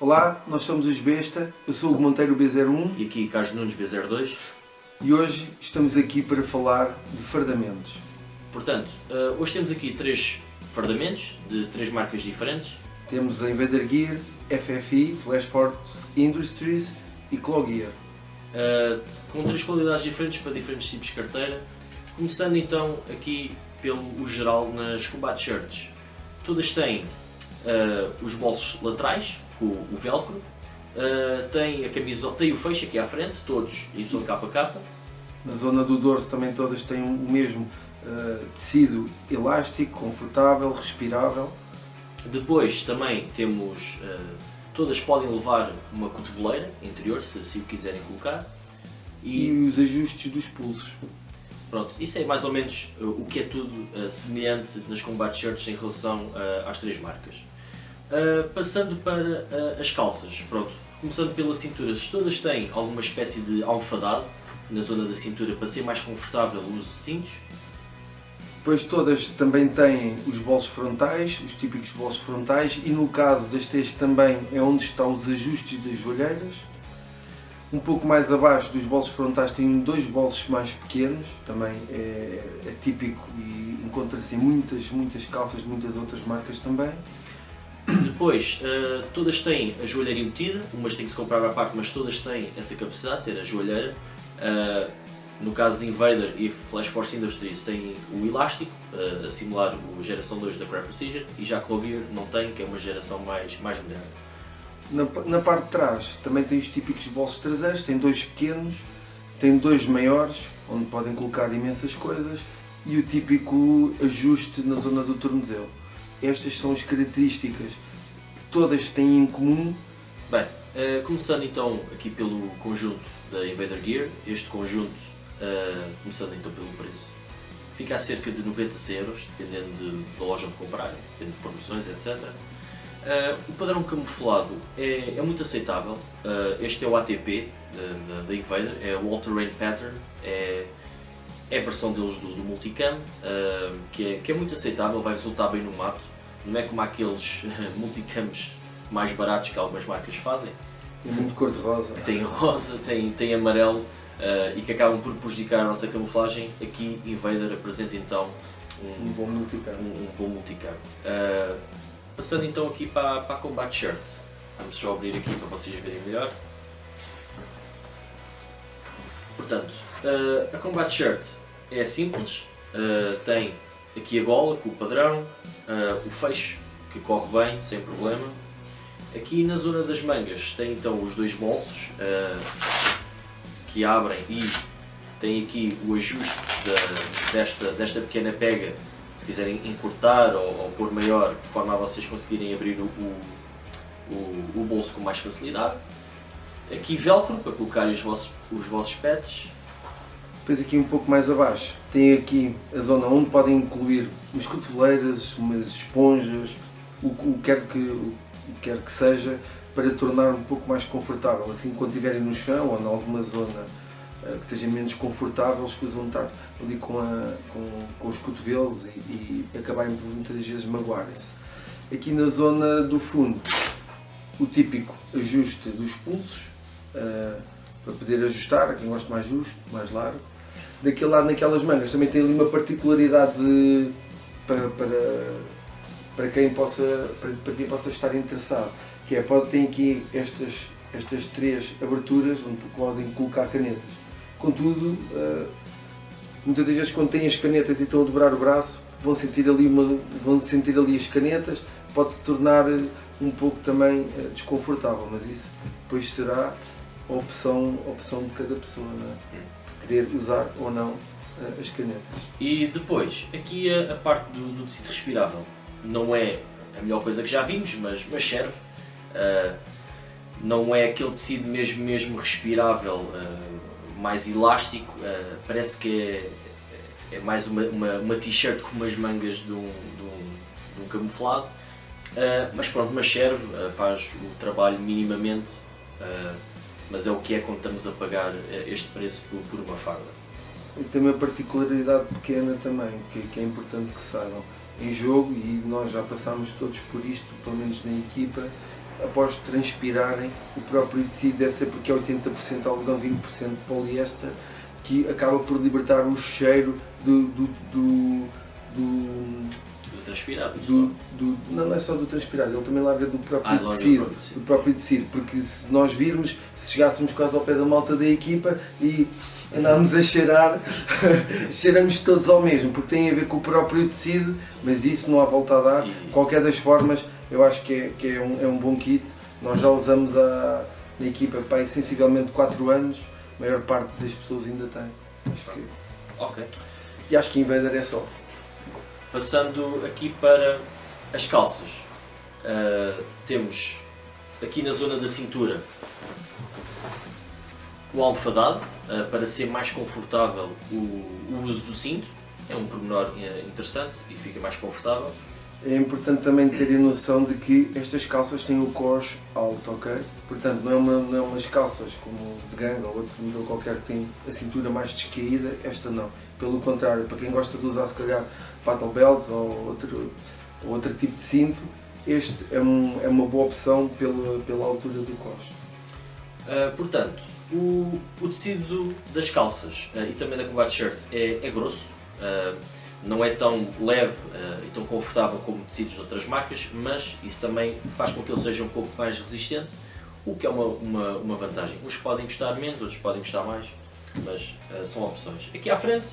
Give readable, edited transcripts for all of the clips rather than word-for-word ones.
Olá, nós somos os Besta, eu sou o Monteiro B01 E aqui Carlos Nunes B02. e hoje estamos aqui para falar de fardamentos. Portanto, hoje temos aqui 3 fardamentos de 3 marcas diferentes. Temos a Invader Gear, FFI, Flash Force Industries e Claw Gear. Com 3 qualidades diferentes para diferentes tipos de carteira. Começando então aqui pelo geral nas Combat Shirts. Todas têm os bolsos laterais, com o velcro, tem a camisola, tem o feixe aqui à frente, todos YKK. Na zona do dorso também todas têm o mesmo tecido elástico, confortável, respirável. Depois também temos, todas podem levar uma cotoveleira interior, se o quiserem colocar. E os ajustes dos pulsos. Pronto, isso é mais ou menos o que é tudo semelhante nas Combat Shirts em relação às 3 marcas. Passando para as calças, pronto, começando pela cintura, todas têm alguma espécie de almofadado na zona da cintura para ser mais confortável o uso de cintos. Depois todas também têm os bolsos frontais, os típicos bolsos frontais, e no caso deste também é onde estão os ajustes das joelheiras. Um pouco mais abaixo dos bolsos frontais tem 2 bolsos mais pequenos, também é típico e encontra-se em muitas calças de muitas outras marcas também. Depois, todas têm a joelheira embutida, umas têm que se comprar à parte, mas todas têm essa capacidade de ter a joelheira. No caso de Invader e Flash Force Industries tem o elástico, a simular a geração 2 da Crab Precision, e já Claw Gear não tem, que é uma geração mais moderna. Na parte de trás também tem os típicos bolsos traseiros, tem 2 pequenos, tem 2 maiores, onde podem colocar imensas coisas, e o típico ajuste na zona do tornozelo. Estas são as características que todas têm em comum. Bem, começando então aqui pelo conjunto da Invader Gear, este conjunto, começando então pelo preço, fica a cerca de 90 euros, dependendo da loja onde comprarem, dependendo de promoções, etc. O padrão camuflado é muito aceitável. Este é o ATP da Invader, é o All Terrain Pattern, é a versão deles do Multicam, que é muito aceitável, vai resultar bem no mato. Não é como aqueles multicams mais baratos que algumas marcas fazem. Tem muito cor-de-rosa. Tem rosa, tem amarelo e que acabam por prejudicar a nossa camuflagem. Aqui Invader apresenta então Um bom multicam. Um bom multicam. Passando então aqui para a Combat Shirt. Vamos só abrir aqui para vocês verem melhor. Portanto, a Combat Shirt é simples, tem aqui a gola com o padrão, o fecho que corre bem, sem problema. Aqui na zona das mangas tem então os 2 bolsos que abrem e tem aqui o ajuste desta pequena pega, se quiserem encurtar ou pôr maior, de forma a vocês conseguirem abrir o bolso com mais facilidade. Aqui velcro para colocar os vossos pets. Depois aqui um pouco mais abaixo tem aqui a zona onde podem incluir umas cotoveleiras, umas esponjas, o que quer que seja, para tornar um pouco mais confortável. Assim, quando estiverem no chão ou em alguma zona que seja menos confortável, escusam estar ali com os cotovelos e acabarem por muitas vezes magoarem-se. Aqui na zona do fundo, o típico ajuste dos pulsos, para poder ajustar, a quem gosta mais justo, mais largo. Daquele lado, naquelas mangas, também tem ali uma particularidade para quem possa estar interessado, que é, tem aqui estas 3 aberturas onde podem colocar canetas. Contudo, muitas das vezes quando têm as canetas e estão a dobrar o braço, vão sentir ali as canetas, pode-se tornar um pouco também desconfortável, mas isso depois será a opção de cada pessoa, não é? Querer usar ou não as canetas. E depois, aqui a parte do tecido respirável. Não é a melhor coisa que já vimos, mas serve. Não é aquele tecido mesmo respirável, mais elástico. Parece que é mais uma t-shirt com umas mangas de um camuflado. Mas pronto, mas serve, faz o trabalho minimamente. Mas é o que é quando estamos a pagar este preço por uma farda. E tem uma particularidade pequena também, que é importante que saibam. Em jogo, e nós já passámos todos por isto, pelo menos na equipa, após transpirarem, o próprio tecido deve ser porque é 80% algodão, 20% poliéster, que acaba por libertar o cheiro do transpirado. Não é só do transpirado, ele também larga do próprio tecido, porque se nós virmos, se chegássemos quase ao pé da malta da equipa e andarmos a cheirar, cheiramos todos ao mesmo, porque tem a ver com o próprio tecido, mas isso não há volta a dar. Qualquer das formas, eu acho que é um bom kit. Nós já usamos na equipa para sensivelmente 4 anos, a maior parte das pessoas ainda tem. Ok. E acho que Invader é só. Passando aqui para as calças, temos aqui na zona da cintura o almofadado, para ser mais confortável o uso do cinto. É um pormenor interessante e fica mais confortável. É importante também terem noção de que estas calças têm o cós alto, ok? Portanto, não é umas calças como de ganga ou outro modelo qualquer que tem a cintura mais descaída, esta não. Pelo contrário, para quem gosta de usar se calhar paddle belts ou outro tipo de cinto, este é uma boa opção pela altura do cós. Portanto, o tecido das calças e também da combat shirt é grosso. Não é tão leve e tão confortável como tecidos de outras marcas, mas isso também faz com que ele seja um pouco mais resistente, o que é uma vantagem. Uns podem gostar menos, outros podem gostar mais, mas são opções. Aqui à frente,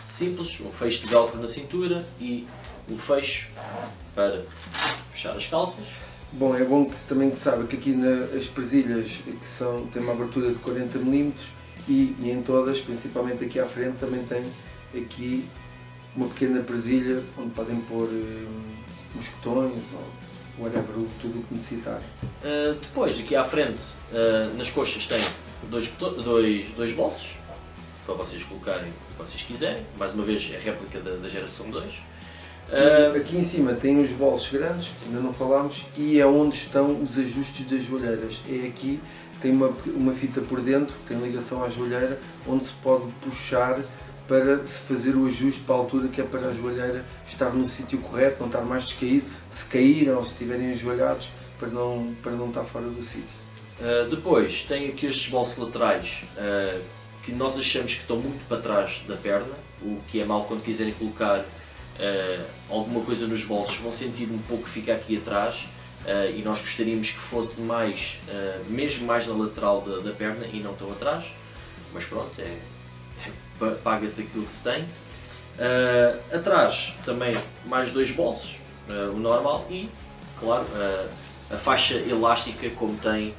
simples, um fecho de velcro na cintura e um fecho para fechar as calças. Bom, é bom que também saiba que aqui as presilhas têm uma abertura de 40 mm e em todas, principalmente aqui à frente, também tem aqui uma pequena presilha onde podem pôr mosquetões ou whatever, tudo o que necessitarem. Depois, aqui à frente, nas coxas tem dois bolsos para vocês colocarem o que vocês quiserem. Mais uma vez, é a réplica da geração 2. Aqui em cima tem os bolsos grandes, ainda não falámos, e é onde estão os ajustes das joelheiras. É aqui, tem uma fita por dentro, tem ligação à joelheira, onde se pode puxar para se fazer o ajuste para a altura, que é para a joelheira estar no sítio correto, não estar mais descaído, se caírem ou se estiverem ajoelhados, para não estar fora do sítio. Depois tem aqui estes bolsos laterais que nós achamos que estão muito para trás da perna, o que é mau quando quiserem colocar alguma coisa nos bolsos, vão sentir um pouco que fica aqui atrás e nós gostaríamos que fosse mesmo mais na lateral da perna e não tão atrás, mas pronto, paga-se aquilo que se tem. Atrás também mais 2 bolsos, o normal, e claro a faixa elástica como tem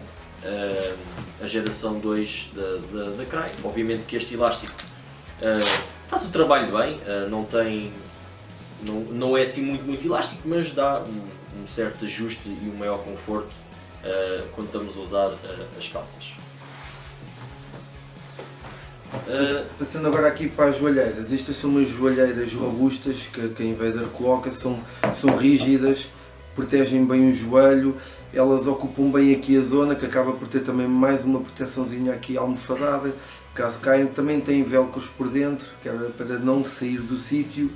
a geração 2 da Crye. Obviamente que este elástico faz o trabalho bem, não é assim muito elástico, mas dá um certo ajuste e um maior conforto quando estamos a usar as calças. Passando agora aqui para as joelheiras, estas são umas joelheiras robustas que a Invader coloca, são rígidas, protegem bem o joelho, elas ocupam bem aqui a zona, que acaba por ter também mais uma proteçãozinha aqui almofadada, caso caem. Também tem velcros por dentro, que é para não sair do sítio,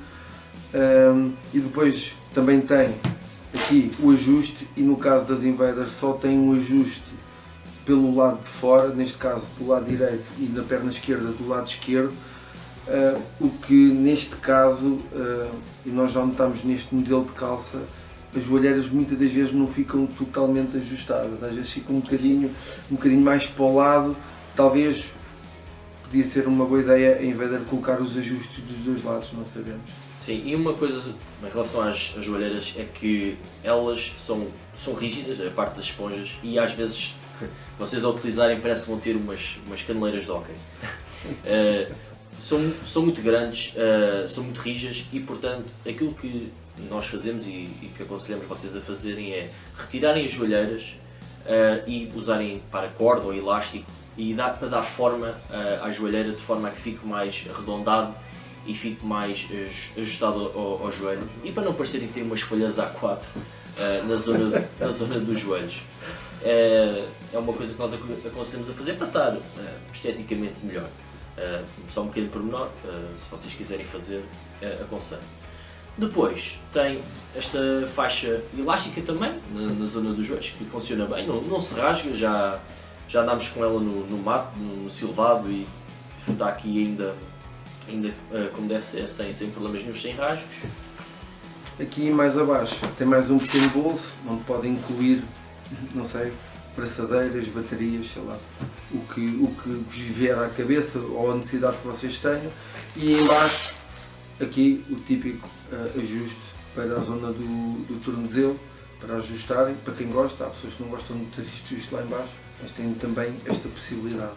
e depois também tem aqui o ajuste, e no caso das Invader só tem um ajuste pelo lado de fora, neste caso do lado direito, e na perna esquerda do lado esquerdo, o que neste caso, e nós já notamos neste modelo de calça, as joelheiras muitas das vezes não ficam totalmente ajustadas, às vezes ficam um bocadinho mais para o lado. Talvez podia ser uma boa ideia a Invader colocar os ajustes dos dois lados, não sabemos. Sim, e uma coisa em relação às joelheiras é que elas são rígidas, a parte das esponjas, e às vezes vocês ao utilizarem parece que vão ter umas caneleiras de hóquei. São muito grandes, são muito rígidas e, portanto, aquilo que nós fazemos e que aconselhamos vocês a fazerem é retirarem as joelheiras e usarem paracord ou elástico e para dar forma à joelheira, de forma a que fique mais arredondado e fique mais ajustado ao joelho, e para não parecerem que tem umas folhas A4 na zona dos joelhos. É uma coisa que nós aconselhamos a fazer para estar esteticamente melhor. Só um pequeno pormenor, se vocês quiserem fazer, aconselho. Depois tem esta faixa elástica também, na zona dos joelhos, que funciona bem, não se rasga, já andámos com ela no mato, no silvado e está aqui ainda como deve ser, sem problemas nenhum, sem rasgos. Aqui mais abaixo tem mais um pequeno bolso, onde podem incluir, não sei, braçadeiras, baterias, sei lá, o que vos vier à cabeça ou a necessidade que vocês tenham. E em baixo, aqui o típico ajuste para a zona do tornozelo, para ajustarem, para quem gosta. Há pessoas que não gostam de ter isto justo lá em baixo, mas têm também esta possibilidade.